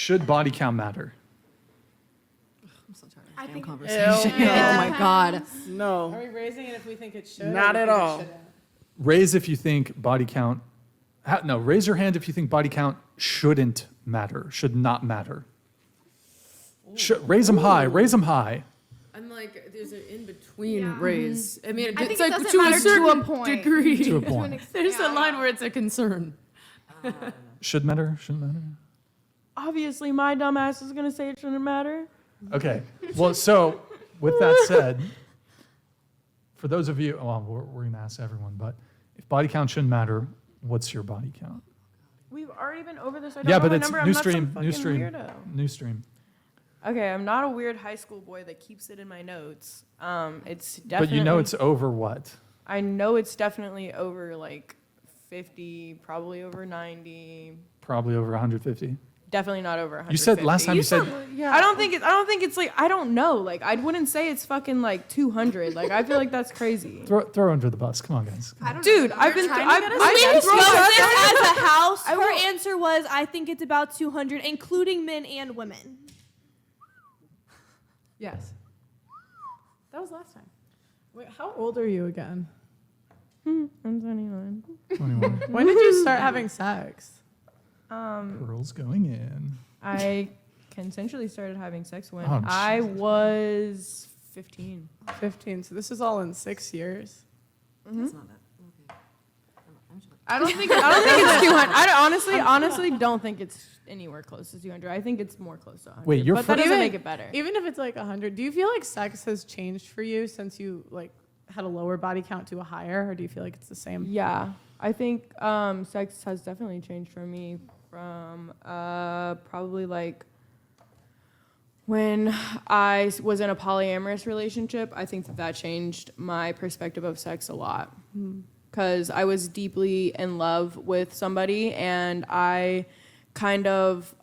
Should body count matter? I'm so tired of the damn think- conversation. Yeah. Oh my God. No. Are we raising it if we think it should? Not at all. Raise if you think body count. No, raise your hand if you think body count shouldn't matter, should not matter. Raise them high. Raise them high. I'm like, there's an in-between raise. I mean, I think it's it like doesn't to a matter to a certain point. degree. To a point. There's a line where it's a concern. Should matter. Shouldn't matter. Obviously, my dumb ass is going to say it shouldn't matter. Okay. Well, so with that said, for those of you, well, we're going to ask everyone, but if body count shouldn't matter, what's your body count? We've already been over this. I don't Yeah, know but my it's number. I'm new not some stream, fucking new stream, weirdo. new stream. Okay, I'm not a weird high school boy that keeps it in my notes. It's definitely. But you know it's over what? I know it's definitely over like 50, probably over 90. Probably over 150. Definitely not over 150. You said last time you said I don't think it's like, I don't know. Like, I wouldn't say it's fucking like 200. Like, I feel like that's crazy. throw under the bus. Come on, guys. Dude, I've been trying to I've get us I've to been this throwing as a house. I Her will- answer was, I think it's about 200, including men and women. Yes. That was last time. Wait, how old are you again? I'm 29. 21. When did you start having sex? Girls going in. I consensually started having sex when Oh, I Jesus. was 15. 15. So this is all in 6 years. That's not that. Okay. I don't think it's 200. I honestly don't think it's anywhere close to 200. I think it's more close to 100. Wait, you're but that fr- doesn't Even- make it better. Even if it's like 100, do you feel like sex has changed for you since you like had a lower body count to a higher, or do you feel like it's the same? Yeah, I think sex has definitely changed for me from probably like when I was in a polyamorous relationship. I think that changed my perspective of sex a lot because I was deeply in love with somebody and I kind of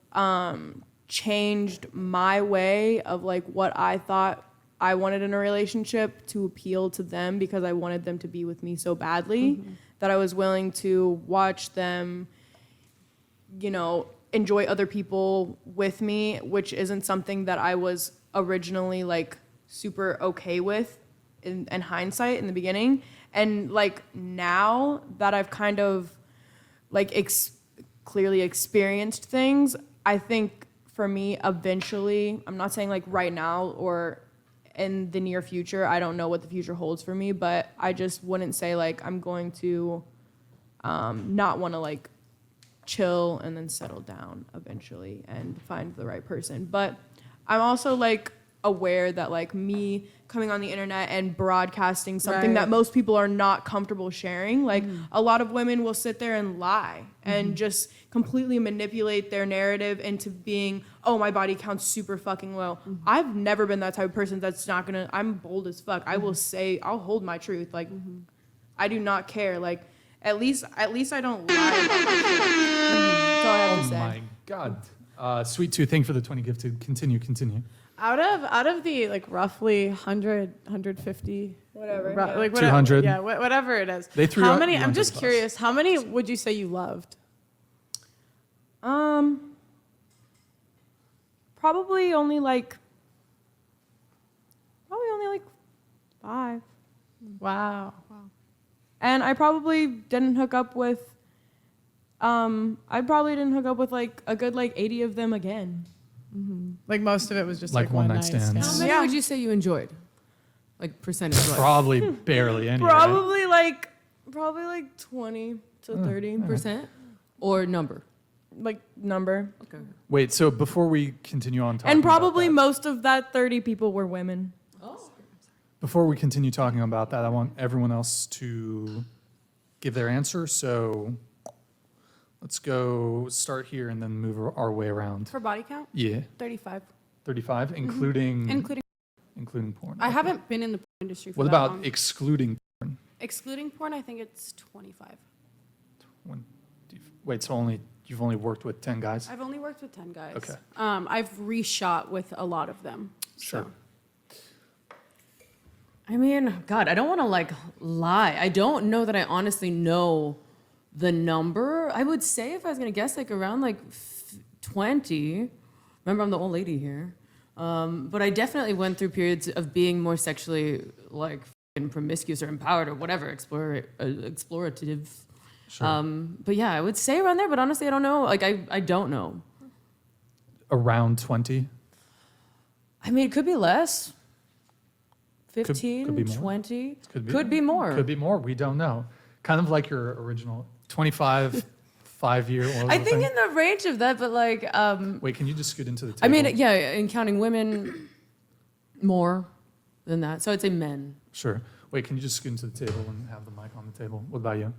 changed my way of like what I thought I wanted in a relationship to appeal to them because I wanted them to be with me so badly that I was willing to watch them, you know, enjoy other people with me, which isn't something that I was originally like super okay with in hindsight in the beginning. And like now that I've kind of like clearly experienced things, I think for me eventually, I'm not saying like right now or in the near future, I don't know what the future holds for me, but I just wouldn't say like I'm going to not want to like chill and then settle down eventually and find the right person. But I'm also like aware that like me coming on the internet and broadcasting something that most people are not comfortable sharing, like a lot of women will sit there and lie and just completely manipulate their narrative into being, oh, my body count's super fucking low. I've never been that type of person that's not gonna, I'm bold as fuck. I will say, I'll hold my truth. Like, I do not care. Like, at least I don't lie about my shit. That's all I have to Oh say. my God. Sweet Tooth, thank you for the 20 gifted. Continue. Out of the like roughly 100, 150, Whatever, like whatever, 200. yeah, whatever it is. They threw how out many? I'm 100 just plus. curious. How many would you say you loved? Probably only like 5. Wow. And I probably didn't hook up with like a good like 80 of them again. Like most of it was just Like like, one night night stands. How many would you say you enjoyed? Like percentage-wise? Probably barely any. right? Probably like 20 to 30%. Percent or number? Like number. Okay. Wait, so before we continue on talking And about probably that- most of that 30 people were women. Before we continue talking about that, I want everyone else to give their answer. So let's go start here and then move our way around. For body count, Yeah, 35. 35, including Including, porn. I Okay. haven't been in the porn industry for What that about long. excluding porn? Excluding porn, I think it's 25. Wait, so you've only worked with 10 guys? I've only worked with 10 guys. Okay. I've reshot with a lot of them. Sure. So. I mean, God, I don't want to like lie. I don't know that I honestly know the number. I would say if I was going to guess like around like 20. Remember, I'm the old lady here. But I definitely went through periods of being more sexually like promiscuous or empowered or whatever, explorative. Sure. But yeah, I would say around there. But honestly, I don't know. Like I don't know. Around 20. I mean, it could be less. 15, could be more. 20. Could be more. Could be more. We don't know. Kind of like your original 25, 5-year. I think in the range of that, but like, Wait, can you just scoot into the table? I mean, yeah, in counting women, more than that. So I'd say men. Sure. Wait, can you just scoot into the table and have the mic on the table? What about you?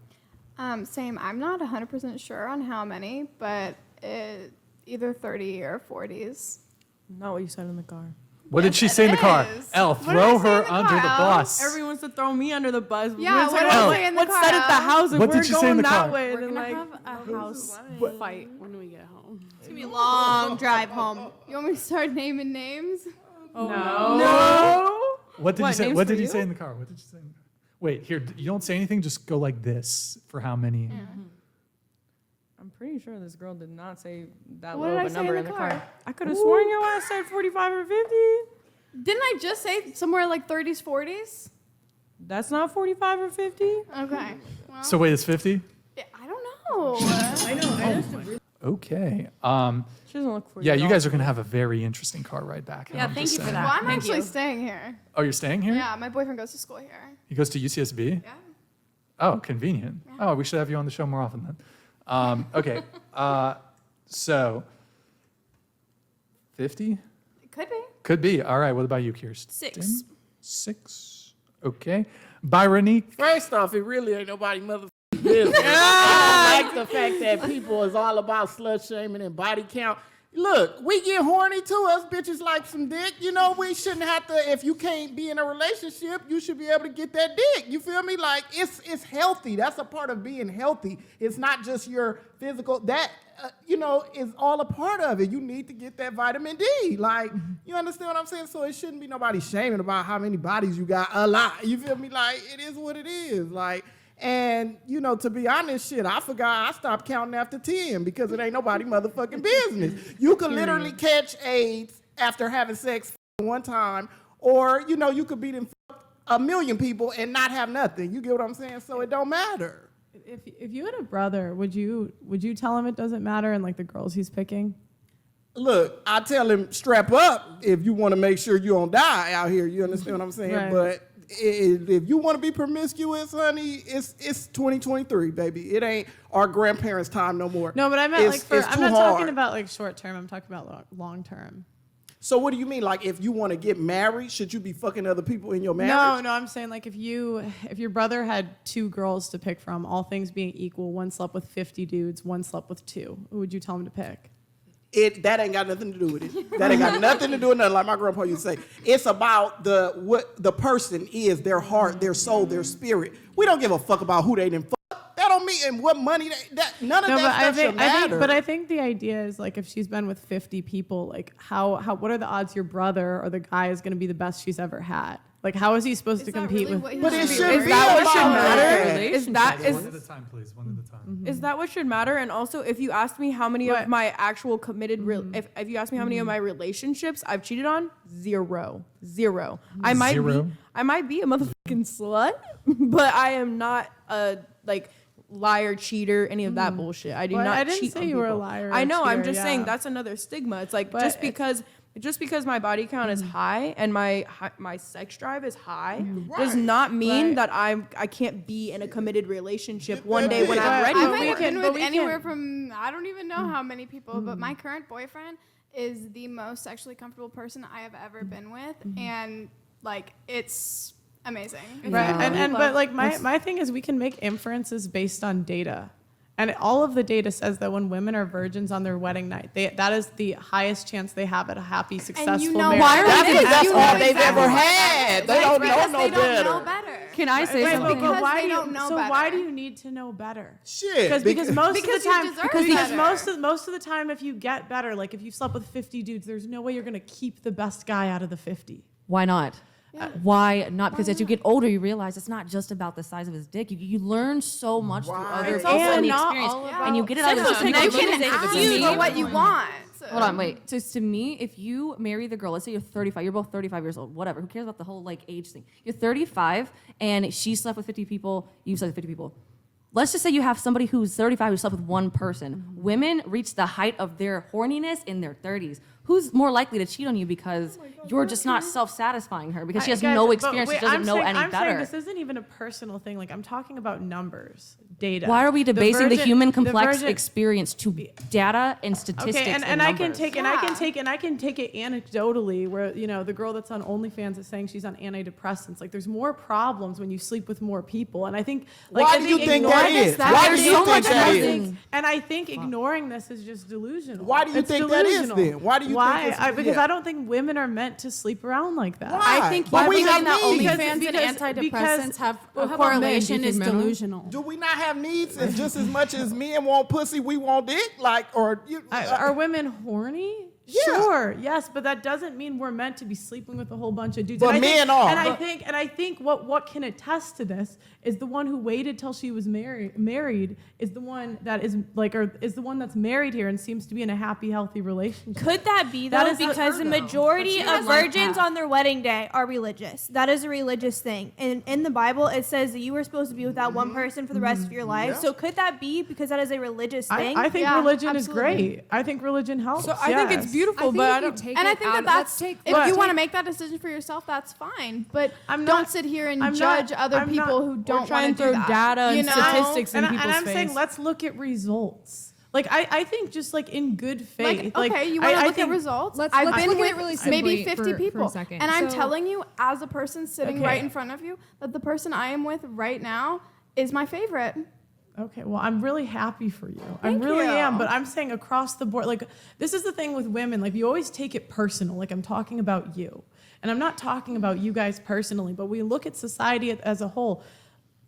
Same. I'm not 100% sure on how many, but either 30 or 40s. Not what you said in the car. What did she say in the car? is. Elle, What did I throw say in her the under car, the Elle? bus. Everyone wants to throw me under the bus. Yeah, what did I say in the What's car, said at the Elle? house? And What we're did you say going in the that car? way. We're And gonna like, have a house fight when we get home. It's gonna be a long drive home. You want me to start naming names? no. What did What, you say? names What for did you you? say in the car? What did you say? In the car? Wait, here. You don't say anything. Just go like this for how many? I'm pretty sure this girl did not say that What low did of I a say number in in the the car? car. I could have sworn your ass said 45 or 50. Didn't I just say somewhere like 30s, 40s? That's not 45 or 50. Okay. Well, So wait, it's 50? yeah, I don't know. Okay. She doesn't look 40. Yeah, you guys are gonna have a very interesting car ride back. Yeah, I'm thank just you for saying. that. Well, I'm Thank actually you. staying here. Oh, you're staying here? Yeah, my boyfriend goes to school here. He goes to UCSB? Yeah. Oh, convenient. Oh, we should have you on the show more often then. Okay. So 50? It could be. Could be. All right. What about you, Kirsten? 6. 6. Okay. Byronique? First off, it really ain't nobody motherfucking business. I don't like the fact that people is all about slut shaming and body count. Look, we get horny too. Us bitches like some dick. You know, we shouldn't have to, if you can't be in a relationship, you should be able to get that dick. You feel me? Like, it's healthy. That's a part of being healthy. It's not just your physical, that, is all a part of it. You need to get that vitamin D. Like, you understand what I'm saying? So it shouldn't be nobody shaming about how many bodies you got. A lot. You feel me? Like, it is what it is. Like, and, to be honest, shit, I forgot I stopped counting after 10 because it ain't nobody motherfucking business. You could literally catch AIDS after having sex one time, or, you could beat and fuck 1 million people and not have nothing. You get what I'm saying? So it don't matter. If you had a brother, would you tell him it doesn't matter and like the girls he's picking? Look, I tell him strap up if you want to make sure you don't die out here. You understand what I'm saying? Right. But if you want to be promiscuous, honey, it's 2023, baby. It ain't our grandparents' time no more. No, but I meant It's I'm too not hard. talking about like short term. I'm talking about long term. So what do you mean? Like, if you want to get married, should you be fucking other people in your marriage? No, I'm saying like if your brother had 2 girls to pick from, all things being equal, one slept with 50 dudes, one slept with 2. Who would you tell him to pick? That ain't got nothing to do with it. That ain't got nothing to do with nothing. Like my grandpa used to say, it's about what the person is, their heart, their soul, their spirit. We don't give a fuck about who they didn't fuck. That don't mean and what money. None of that stuff should matter. I think the idea is like if she's been with 50 people, like how what are the odds your brother or the guy is going to be the best she's ever had? Like how is he supposed to compete with? But it should Is be that what should about matter? that. Is that One at a time, please. One at a time. Is that what should matter? And also, if you asked me how many of my actual committed, if you asked me how many of my relationships I've cheated on, 0. I might be a motherfucking slut, but I am not a liar, cheater, any of that bullshit. I do Well, not. I didn't cheat say on you were a people. liar or I know. I'm cheater, just saying yeah. that's another stigma. It's like But just because my body count is high and my sex drive is high does not mean Right. that I can't be in a committed relationship one day when I'm ready. I But might we have can- been but with we anywhere can- from, I don't even know how many people, but my current boyfriend is the most sexually comfortable person I have ever been with. And, it's amazing. Right. Yeah. But like my thing is we can make inferences based on data. And all of the data says that when women are virgins on their wedding night, that is the highest chance they have at a happy, successful know marriage. why are That's they- because that's you all know they've exactly ever what had. They don't know Because no they don't better. know better. Can I say Wait, something? but why they do you, don't know so why better. do you need to know better? Shit. Because most Because of the you time, deserve because better. most of the time, if you get better, like if you slept with 50 dudes, there's no way you're gonna keep the best guy out of the 50. Why not? Why not? Because as you get older, you realize it's not just about the size of his dick. You learn so much through other It's people also and the not experience, all about and you get it out of sex the is single you can losing ask if it's a You meme. know what you want. So Hold on, wait. So to me, if you marry the girl, let's say you're 35, you're both 35 years old, whatever. Who cares about the whole like age thing? You're 35 and she slept with 50 people, you slept with 50 people. Let's just say you have somebody who's 35 who slept with one person. Women reach the height of their horniness in their 30s. Who's more likely to cheat on you because you're just not self-satisfying her because she has no experience, she doesn't know any I'm better. saying this isn't even a personal thing. Like, I'm talking about numbers, data. Why are we debasing the human complex virgin- experience to data and statistics? Okay, and and I can numbers? take and I can take it anecdotally where, you know, the girl that's on OnlyFans is saying she's on antidepressants. Like, there's more problems when you sleep with more people, and I think like Why I do you think ignoring that this- is? Why do there's you so think much that evidence, is? And I think ignoring this is just delusional. Why do you It's think that is delusional. then? Why do you think it's- Because yeah. I don't think women are meant to sleep around like that. Why? I think But we have that needs. OnlyFans and Because- antidepressants have a how about men? Do correlation you is think men are? delusional. Do we not have needs? And just as much as men want pussy, we want dick? Like, or you? Are women horny? Yeah. Sure, yes, but that doesn't mean we're meant to be sleeping with a whole bunch of dudes. But And I think- men are. And I think what can attest to this is the one who waited till she was married is the one that is like, or is the one that's married here and seems to be in a happy, healthy relationship. Could that be That though? is Because the majority of virgins on their wedding day are religious. That is a religious thing. And in the Bible, it says that you were supposed to be with that one person for the rest of your life. Yeah. So could that be because that is a religious thing? I think Yeah, religion absolutely. is great. I think religion helps. So I think it's yes. beautiful, but I don't. And I think that's if But- you want to make that decision for yourself, that's fine. But I'm don't not- sit here and I'm judge not- other I'm people not- who Or don't try want and to throw do that. data you and know? statistics in and people's I'm face. saying let's look at results. Like I think just like in good faith. Like, okay, you want to look at results? Let's I've look been at it with really maybe simply 50 for a people. second. And I'm So- telling you, as a person sitting Okay. right in front of you, that the person I am with right now is my favorite. Okay, well, I'm really happy for you. I Thank really you. am, but I'm saying across the board, like, this is the thing with women, like, you always take it personal, like, I'm talking about you. And I'm not talking about you guys personally, but we look at society as a whole.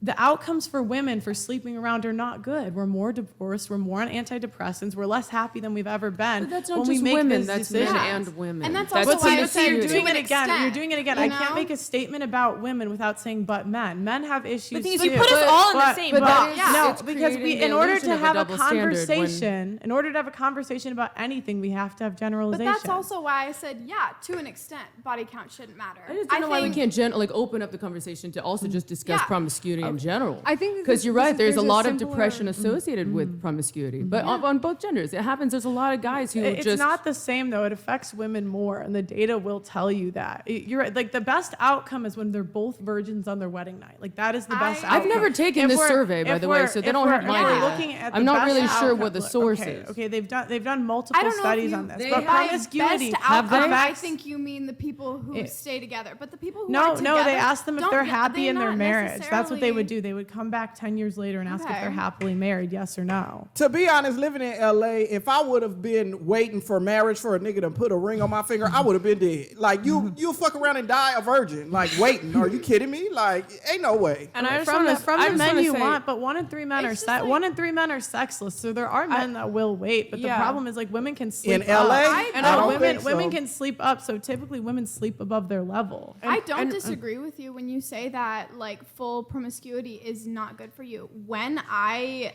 The outcomes for women for sleeping around are not good. We're more divorced, we're more on antidepressants, we're less happy than we've ever been. But that's not when we just make women, this that's decision. men and women. And that's also But why I see, said you're to doing an it again. extent, You're doing it again. you I can't know? make a statement about women without saying but men. Men have issues the thing is, too. you put us all in the same but box. no, It's because creating in the order illusion to of a have a double standard when- conversation, in order to have a conversation about anything, we have to have But generalization. that's also why I said, yeah, to an extent, body count shouldn't matter. I just don't know why we can't open up the conversation to also just discuss Yeah. promiscuity in general. I think that Because you're right, there's a lot of simpler- depression associated with promiscuity, but on both genders, it happens. There's a lot of guys who It's just not the same though. It affects women more, and the data will tell you that. You're right. Like the best outcome is when they're both virgins on their wedding night. Like that is the best. I've outcome. never taken If this we're- survey, by if the way, we're- so they if don't we're- have my if we're data. looking at I'm the not best really sure outcome- what the look, source okay, is. Okay, they've done multiple I don't know studies if you, on this, they but by promiscuity. best outcome, I affects- think you mean the people who stay together, but the people who No, aren't together, they asked them if don't- they're happy in their not marriage. That's what they would necessarily- do. They would come back 10 years later and ask if Okay. they're happily married, yes or no. To be honest, living in LA, if I would have been waiting for marriage for a nigga to put a ring on my finger, I would have been dead. Like you'll fuck around and die a virgin. Like waiting. Are you kidding me? Like ain't no way. And I just From wanna- the I just men wanna you say- want, but 1 in 3 men are It's just like- 1 in 3 men are sexless. So there are men that will wait, but Yeah. the problem is like women can sleep In LA, up. I And don't women think so. women can sleep up. So typically women sleep above their level. I don't disagree with you when you say that like full promiscuity is not good for you. When I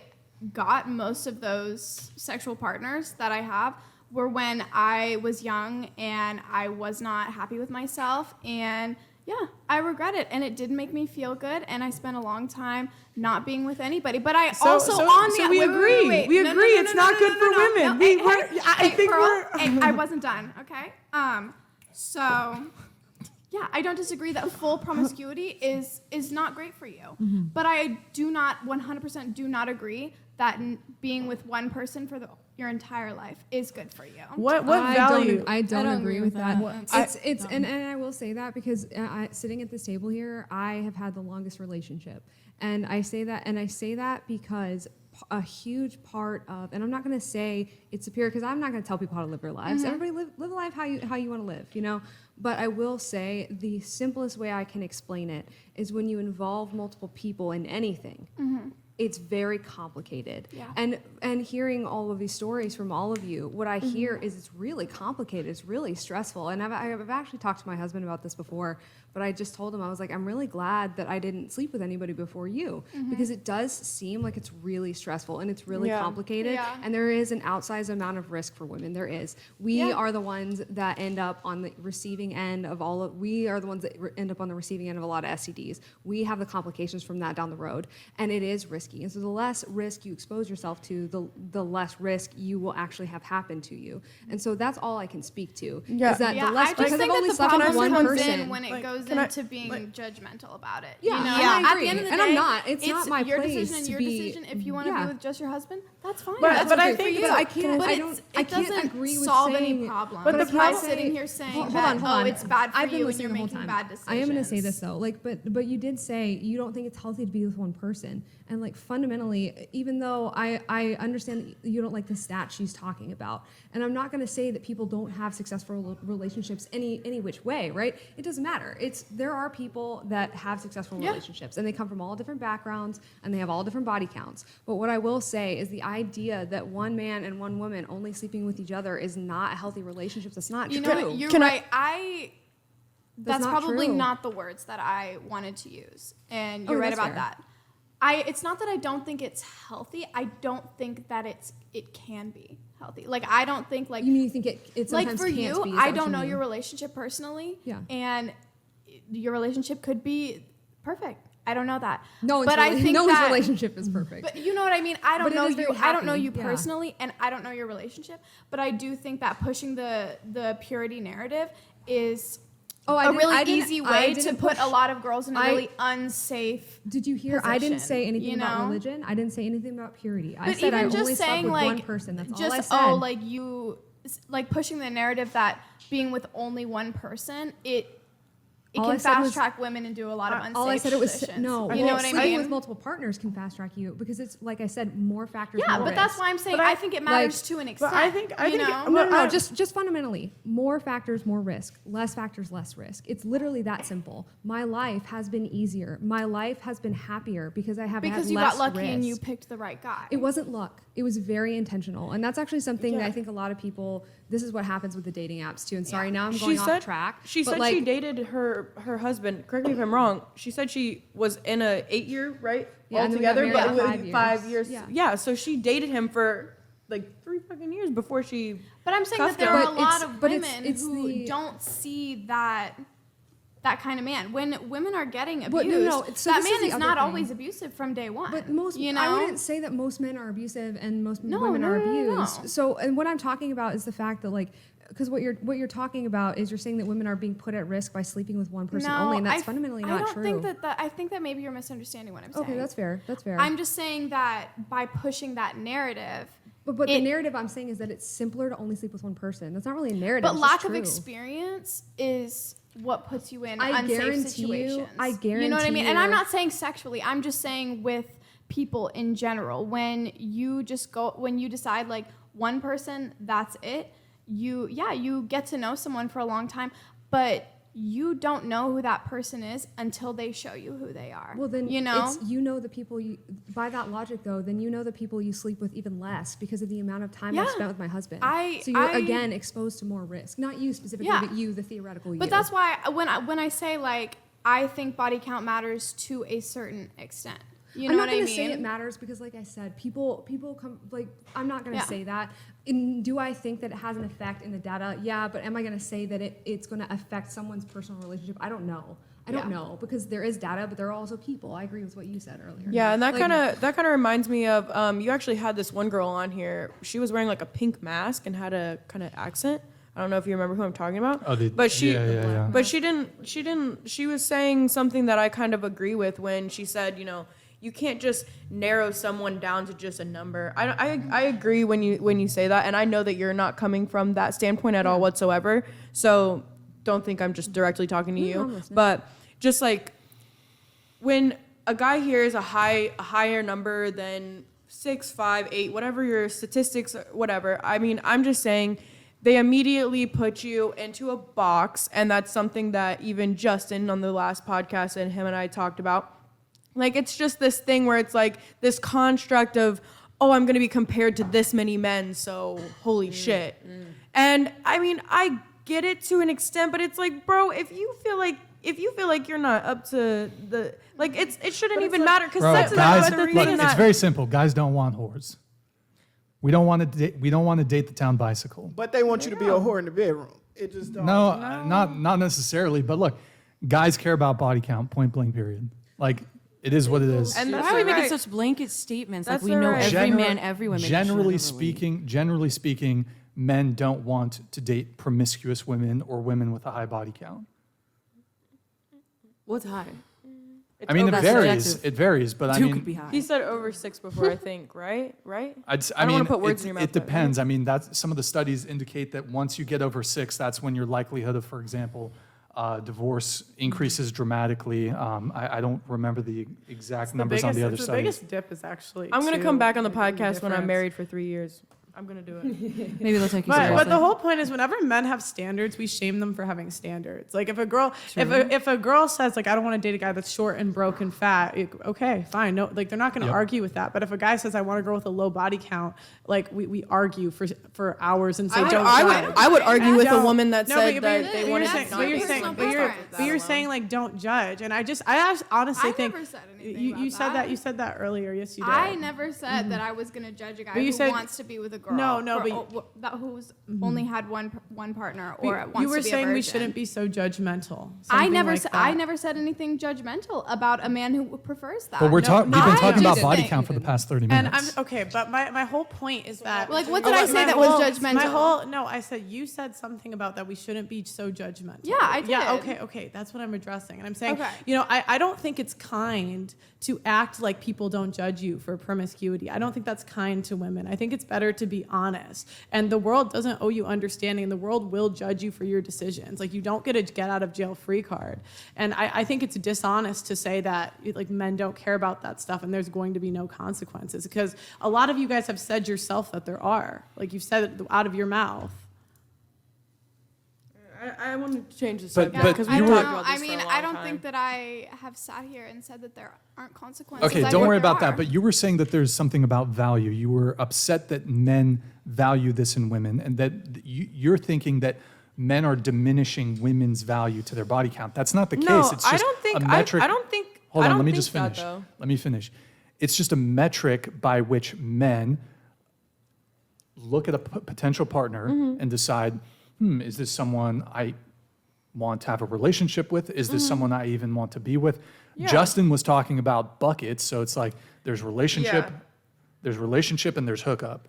got most of those sexual partners that I have were when I was young and I was not happy with myself, and yeah, I regret it, and it didn't make me feel good, and I spent a long time not being with anybody. But I also on the we wait, agree. wait, wait. We No, no, agree. no, It's no, not no, good no, for no, women. no. We Hey, were. hey, I hey, think Pearl, we're. hey, I wasn't done. Okay. So yeah, I don't disagree that full promiscuity is not great for you. But I do not 100% do not agree that being with one person for your entire life is good for you. What value? I don't agree with that. What- And I will say that because sitting at this table here, I have had the longest relationship, and I say that because a huge part of, and I'm not going to say it's superior because I'm not going to tell people how to live their lives. Everybody live a life how you want to live, you know. But I will say the simplest way I can explain it is when you involve multiple people in anything. it's very complicated. Yeah. And hearing all of these stories from all of you, what I hear is it's really complicated. It's really stressful. And I've actually talked to my husband about this before, but I just told him, I was like, I'm really glad that I didn't sleep with anybody before you, because it does seem like it's really stressful and it's really complicated. Yeah. And there is an outsized amount of risk for women. There is. We are the ones that end up on the receiving end of we are the ones that end up on the receiving end of a lot of STDs. We have the complications from that down the road. And it is risky. And so the less risk you expose yourself to, the less risk you will actually have happen to you. And so that's all I can speak to. Yeah. Is that Yeah, the less, I just because think I've only that the slept with problem one comes person. in when it goes can I- into being judgmental about it. Yeah, you know? I At agree. the end of the And day, I'm not. It's not my your place decision and to your be- decision. If you want to yeah. be with just your husband, that's fine. But- That's but I okay for think- you. but I can't- But I it's- don't- it I can't doesn't agree with solve saying- any problem. But the by problem- sitting here saying Hold that, on, hold on. it's bad for I've been you and listening you're the whole making time. bad decisions. I am going to say this though, but you did say you don't think it's healthy to be with one person, and fundamentally, even though I understand that you don't like the stat she's talking about, and I'm not going to say that people don't have successful relationships any which way, right? It doesn't matter. There are people that have successful relationships, and they come from all different backgrounds, and they have all different body counts. But what I will say is the idea that one man and one woman only sleeping with each other is not a healthy relationship. That's not You true. know what? You're Can I- right. That's not probably true. not the words that I wanted to use, and Oh, you're right that's about fair. that. It's not that I don't think it's healthy. I don't think that it can be healthy. Like I don't think like You mean you think it like sometimes for can't you, be? Is that I what don't you know mean? your relationship personally. Yeah. And your relationship could be perfect. I don't know that. No one's, but I think no one's that, relationship is perfect. But you know what I mean? I don't But it know is you. very I don't know happy, you yeah. personally, and I don't know your relationship. But I do think that pushing the purity narrative is a really easy way to put a lot of girls in a really unsafe. Did you hear? I didn't say position, anything you about know? religion. I didn't say anything about purity. I But said I even just only slept saying with like one person. That's all I just said. like you like pushing the narrative that being with only one person it All I can said fast was- track women into a lot of unsafe all I said it was positions. no. You know what I sleeping mean? with multiple partners can fast track you because it's like I said, more factors. Yeah, more but that's risk. why I'm saying But I think it matters to an extent. But I think you know? No, just fundamentally, more factors, more risk. Less factors, less risk. It's literally that simple. My life has been easier. My life has been happier because I have had because you less got lucky and you risk. picked the right guy. It wasn't luck. It was very intentional. And that's actually something that I think a lot of people, this is what happens with the dating apps too. And sorry, now I'm going off track. She but said like, she dated her husband. Correct me if I'm wrong. She said she was in a 8-year, right? Yeah, and then we got altogether, married but for with 5 5 years. years. Yeah. Yeah, so she dated him for like 3 fucking years before she. But I'm saying that cuffed there him. are a But lot it's- of but women it's who the- don't see that kind of man. When women are getting But abused, no, so that this is man the is other not thing. always abusive from day one. But most, you know, I wouldn't say that most men are abusive and most No, women no, are no, no, abused. no. So, and what I'm talking about is the fact that like, because what you're talking about is you're saying that women are being put at risk by sleeping with one person no, only, and that's fundamentally not I don't true. think that. I think that maybe you're misunderstanding what I'm saying. Okay, that's fair. That's fair. I'm just saying that by pushing that narrative, but the narrative I'm saying is that it's simpler to only sleep with one person. That's not really a narrative. but it's lack just of true. experience is what puts you in I unsafe guarantee situations. I You know what I mean? guarantee And I'm you- not saying sexually. I'm just saying with people in general. When you decide like one person, that's it. You get to know someone for a long time, but you don't know who that person is until they show you who they are. Well, then you know. the people you. By that logic, though, then you know the people you sleep with even less because of the amount of time I've Yeah. spent with my husband. I- so you're I- again exposed to more risk. Not you specifically, Yeah. but you, the theoretical you. But that's why when I say like I think body count matters to a certain extent. You know I'm what not I going mean? to say it matters because, like I said, people come like I'm not going to Yeah. say that. Do I think that it has an effect in the data? Yeah, but am I going to say that it's going to affect someone's personal relationship? I don't know. I don't know because there is data, but there are also people. I agree with what you said earlier. Yeah, and that Like- kind of reminds me of you actually had this one girl on here. She was wearing like a pink mask and had a kind of accent. I don't know if you remember who I'm talking about. But she yeah. But she was saying something that I kind of agree with when she said, you can't just narrow someone down to just a number. I agree when you say that, and I know that you're not coming from that standpoint at all whatsoever. So don't think I'm just directly talking to you. But just like when a guy hears a higher number than 6, 5, 8, whatever your statistics, whatever. I mean, I'm just saying they immediately put you into a box, and that's something that even Justin on the last podcast and him and I talked about. Like, it's just this thing where it's like this construct of, oh, I'm going to be compared to this many men, so holy shit. And I mean, I get it to an extent, but it's like, bro, if you feel like you're not up to the, like, it shouldn't even matter, because Bro, sex is guys, not the look, reason it's that. very simple. Guys don't want whores. We don't want to date the town bicycle. But they want you to be a whore in the bedroom. It just don't. No, not necessarily. But look, guys care about body count. Point blank. Period. Like, it is what it is. And Why that's are we all making right. such blanket statements? That's like we all know right. every man, every woman. Generally speaking, men don't want to date promiscuous women or women with a high body count. What's high? I mean, it that's varies. subjective. It varies, but I Two mean, could be high. He said over 6 before, I think, right? I I don't mean, wanna put words in your mouth, it but, depends. I mean, that's some of the studies indicate that once you get over 6, that's when your likelihood of, for example, divorce increases dramatically. I don't remember the exact numbers on the other the studies. biggest dip is actually. I'm going to come back on the like, podcast when I'm difference. married for 3 years. I'm going to do it. Maybe they'll take you But seriously. the whole point is, whenever men have standards, we shame them for having standards. Like if a girl, if a girl says like I don't want to date a guy that's short and broke and fat, okay, fine, no, like they're not going to Yep. argue argue with that. But if a guy says I want a girl with a low body count, like we argue for hours and say don't judge. I would argue with a Don't- woman that No, said but that they you're wanted saying, to but not you're date saying, somebody. but you're saying like don't judge, and I honestly I think never said anything you about said that. You said that earlier. Yes, you did. I never said that I was gonna judge a guy But you who said- wants to be with a girl. No, who's only had one partner or wants you were to be a saying we virgin. shouldn't be so judgmental. I something never, like I that. never said anything judgmental about a man who prefers that. But we've been talking about just body think- count for the past 30 And minutes. I'm okay, but my whole point is that Like, what did I say that was judgmental? I said you said something about that we shouldn't be so judgmental. Yeah, I Yeah, did. okay, that's what I'm addressing. And I'm saying, Okay. I don't think it's kind to act like people don't judge you for promiscuity. I don't think that's kind to women. I think it's better to be honest. And the world doesn't owe you understanding. The world will judge you for your decisions. Like, you don't get a get out of jail free card. And I think it's dishonest to say that like men don't care about that stuff and there's going to be no consequences, because a lot of you guys have said yourself that there are. Like, you've said it out of your mouth. I want to change the But- subject but because I we don't were- talked know. about this I mean, for a long I don't time. think that I have sat here and said that there aren't consequences. Okay, I don't think worry there about that. are. But you were saying that there's something about value. You were upset that men value this in women, and that you're thinking that men are diminishing women's value to their body count. That's not the case. No, It's just I don't think. a metric. I don't think. Hold I on, don't let me think just that, finish. though. Let me finish. It's just a metric by which men look at a potential partner Mm-hmm. and decide, is this someone I want to have a relationship with? Is this someone I even want to be with? Mm-hmm. Yeah. Justin was talking about buckets, so it's like there's relationship, Yeah. and there's hookup.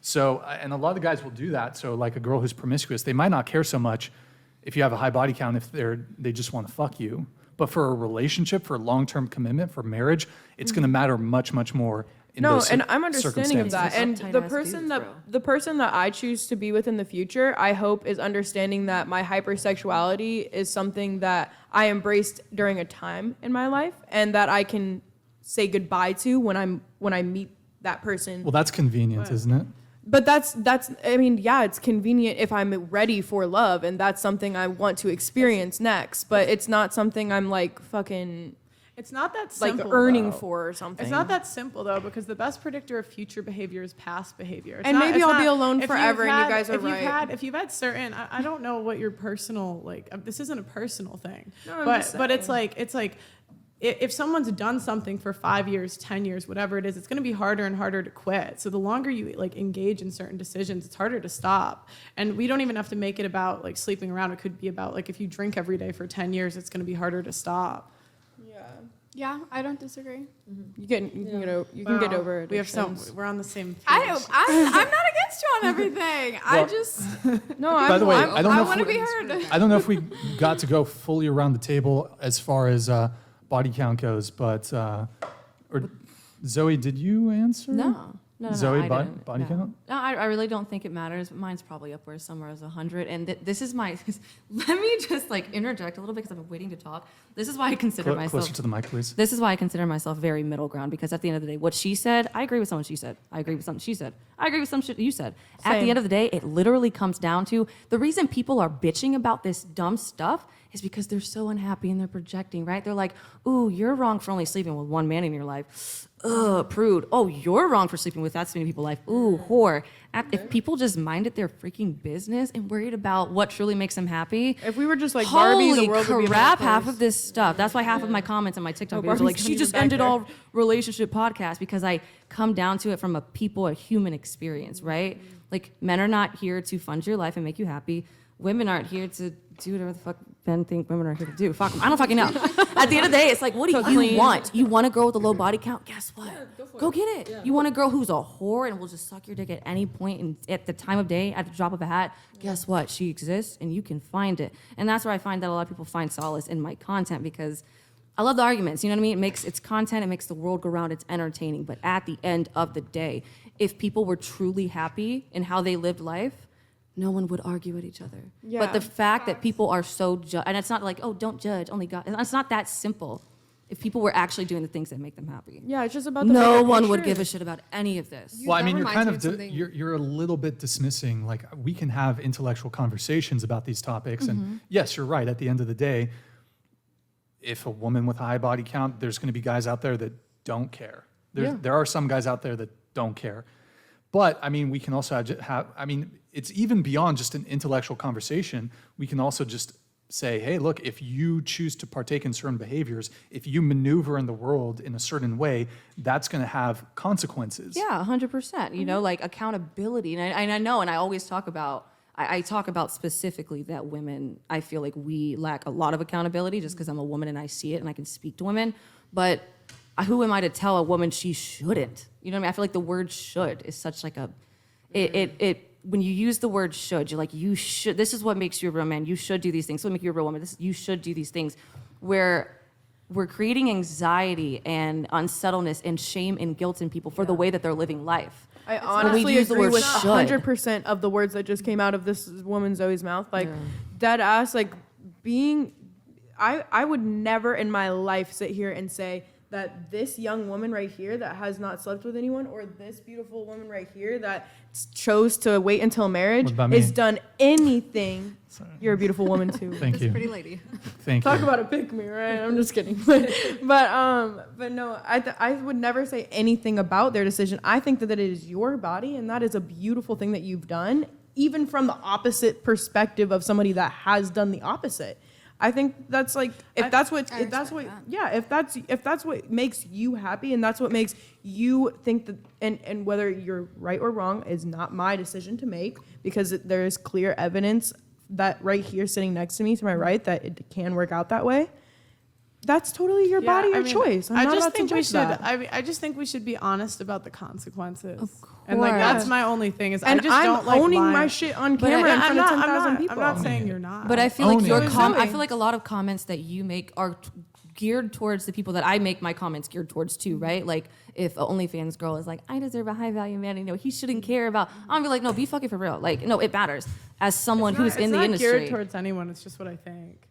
So, and a lot of guys will do that. So like a girl who's promiscuous, they might not care so much if you have a high body count, if they just want to fuck you. But for a relationship, for long-term commitment, for marriage, it's going to matter much, much more in No, those and I'm understanding of that. And Tight the ass person dudes, that bro. the person that I choose to be with in the future, I hope is understanding that my hypersexuality is something that I embraced during a time in my life, and that I can say goodbye to when I meet that person. Well, that's convenient, isn't it? But that's I mean, yeah, it's convenient if I'm ready for love, and that's something I want to experience next. But it's not something I'm like fucking It's not that like simple. earning though. for or something. It's not that simple though, because the best predictor of future behavior is past behavior. It's And not- maybe it's I'll be not- alone if you've forever and you had- guys are if you've right. If you've had certain, I don't know what your personal this isn't a personal thing, No, I'm but just it's like if someone's done something for 5 years, 10 years, whatever it is, it's going to be harder and harder to quit. So the longer you like engage in certain decisions, it's harder to stop. And we don't even have to make it about like sleeping around. It could be about like if you drink every day for 10 years, it's going to be harder to stop. Yeah, I don't disagree. You can get over it. We have we're on the same page. I'm not against you on everything. I just No, By the way, I'm, I don't know I if want to we- be heard. I don't know if we got to go fully around the table as far as body count goes, but or Zoe, did you answer? No. No, Zoe, I body, didn't. body No. count? No, I really don't think it matters. But mine's probably up where somewhere as 100. And this is my. Let me just like interject a little bit because I've been waiting to talk. This is why I consider myself. Closer to the mic, please. This is why I consider myself very middle ground, because at the end of the day, what she said, I agree with something she said. I agree with something she said. I agree with some shit you said. At the Same. end of the day, it literally comes down to the reason people are bitching about this dumb stuff is because they're so unhappy and they're projecting, right? They're like, ooh, you're wrong for only sleeping with one man in your life. Ugh, prude. Oh, you're wrong for sleeping with that many people in life. Ooh, whore. If people just minded their freaking business and worried about what truly makes them happy, If we were just like Barbie, the world would be a better crap, place. half of this stuff. That's why half of my comments on my TikTok videos are Barbie's like, not she even just back ended there. all relationship podcasts, because I come down to it from a human experience, right? Like, men are not here to fund your life and make you happy. Women aren't here to do whatever the fuck men think women are here to do. Fuck 'em. I don't fucking know. At the end of the day, it's like, what do you want? You want a girl with a low body count? Guess what? Go get it. You want a girl who's a whore and will just suck your dick at any point and at the time of day, at the drop of a hat? Guess what? She exists and you can find it. And that's where I find that a lot of people find solace in my content, because I love the arguments. You know what I mean? It's content. It makes the world go round. It's entertaining. But at the end of the day, if people were truly happy in how they lived life, no one would argue with each other. Yeah. But the fact that people are so and it's not like, oh, don't judge, only God. It's not that simple. If people were actually doing the things that make them happy, Yeah, it's just about the no bigger one would picture. give a shit about any of this. Well, I that mean, you're reminds kind me of of something- you're a little bit dismissing. Like, we can have intellectual conversations about these topics, and yes, you're right. At the end of the day, if a woman with a high body count, there's going to be guys out there that don't care. There are some guys out there that don't care. But I mean, we can also have. I mean, it's even beyond just an intellectual conversation. We can also just say, hey, look, if you choose to partake in certain behaviors, if you maneuver in the world in a certain way, that's going to have consequences. Yeah, 100%. You know, like accountability. And I know, and I always talk about, I talk about specifically that women, I feel like we lack a lot of accountability just because I'm a woman and I see it and I can speak to women. But who am I to tell a woman she shouldn't? You know what I mean? I feel like the word should is such like a, when you use the word should, you're like, you should, this is what makes you a real man. You should do these things. This will make you a real woman. You should do these things. Where we're creating anxiety and unsettledness and shame and guilt in people for the way that they're living life. I When honestly we use the agree word with should. 100% of the words that just came out of this woman Zoe's mouth. Like, dead ass, like, being, I would never in my life sit here and say that this young woman right here that has not slept with anyone, or this beautiful woman right here that chose to wait until marriage What about me? has done anything. You're a beautiful woman too. Thank you. Pretty lady. Thank Talk you. about a pick me, right? I'm just kidding. But no, I would never say anything about their decision. I think that it is your body, and that is a beautiful thing that you've done, even from the opposite perspective of somebody that has done the opposite. I think that's like, if that's what makes you happy and that's what makes you think that, and whether you're right or wrong is not my decision to make, because there is clear evidence that right here sitting next to me to my right that it can work out that way. That's totally your body, your choice. I'm not about to judge that. I just think we should be honest about the consequences. Of And like course. that's my only thing is And I just I'm don't like owning lying. my shit on But camera I- in front of 10,000 I'm people. not saying you're not. But I feel like Own your it. I feel like a lot of comments that you make are geared towards the people that I make my comments geared towards too, right? Like if an OnlyFans girl is like, I deserve a high value man, you know, he shouldn't care about. I'm gonna be like, no, be fucking for real. Like, no, it matters. As someone who's in the It's not industry, geared towards anyone. It's just what I think.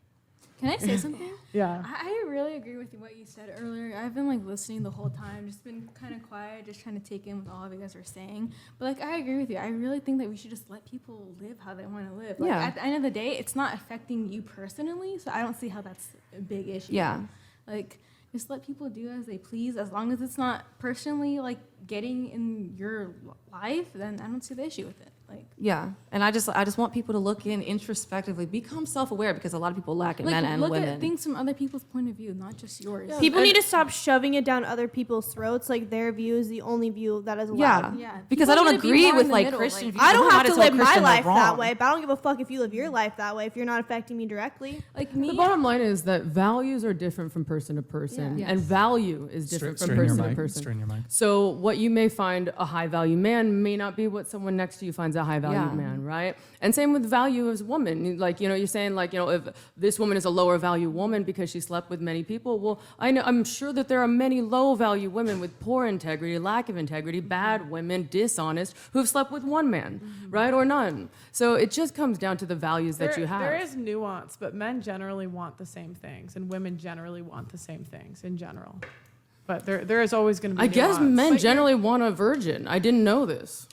Can I say something? Yeah. I really agree with what you said earlier. I've been like listening the whole time, just been kind of quiet, just trying to take in what all of you guys are saying. But like, I agree with you. I really think that we should just let people live how they want to live. Like, Yeah. At the end of the day, it's not affecting you personally, so I don't see how that's a big issue. Yeah. Like, just let people do as they please, as long as it's not personally like getting in your life. Then I don't see the issue with it. Like. yeah. And I just want people to look in introspectively, become self-aware, because a lot of people lack it, men and look women. at things from other people's point of view, not just yours. People need to stop shoving it down other people's throats. Like their view is the only view that is yeah. allowed. Yeah. Because People I don't need to be agree more with in the like middle, Christian like- views. I don't know how have to tell live my Christian they're life that wrong. way, but I don't give a fuck if you live your life that way if you're not affecting me directly. Like me, The bottom line is that values are different from person to person, Yeah. and value is different from person to person. Straighten your mic. So what you may find a high value man may not be what someone next to you finds a high value Yeah. man, right? And same with value as a woman. Like, you're saying like, if this woman is a lower value woman because she slept with many people, well, I'm sure that there are many low value women with poor integrity, lack of integrity, bad women, dishonest, who've slept with one man, right? Or none. So it just comes down to the values that you have. There is nuance, but men generally want the same things, and women generally want the same things in general. But there is always going to be I guess nuance. men But generally want a virgin. I didn't know this.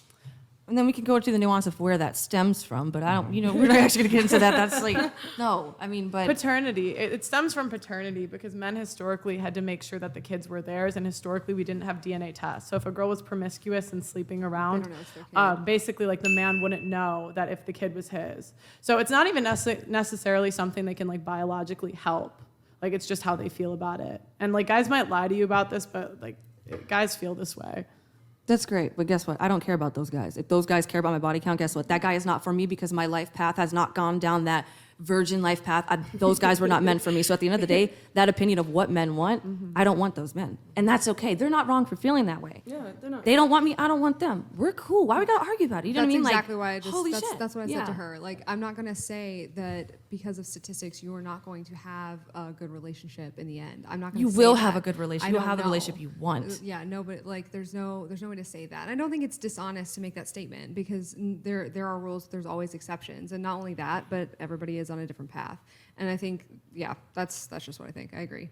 And then we can go to the nuance of where that stems from, but I don't, we're not actually gonna get into that. That's like, no, I mean, but paternity, it stems from paternity because men historically had to make sure that the kids were theirs, and historically we didn't have DNA tests. So if a girl was promiscuous and sleeping around, don't know it's their kid. basically like the man wouldn't know that if the kid was his. So it's not even necessarily something they can like biologically help. Like it's just how they feel about it. And like guys might lie to you about this, but like guys feel this way. that's great. But guess what? I don't care about those guys. If those guys care about my body count, guess what? That guy is not for me because my life path has not gone down that virgin life path. Those guys were not meant for me. So at the end of the day, that opinion of what men want, I don't want those men. And that's okay. They're not wrong for feeling that way. Yeah, they're not. They don't want me. I don't want them. We're cool. Why we gotta argue about it? You know That's what I mean? exactly like, why I just holy that's, shit. that's what I Yeah. said to her. Like, I'm not gonna say that because of statistics you are not going to have a good relationship in the end. I'm not gonna You say will that. have a good relationship. I You'll don't have the know. relationship you want. Yeah, no, but like there's no way to say that. I don't think it's dishonest to make that statement because there are rules, there's always exceptions. And not only that, but everybody is on a different path. And I think, yeah, that's just what I think. I agree.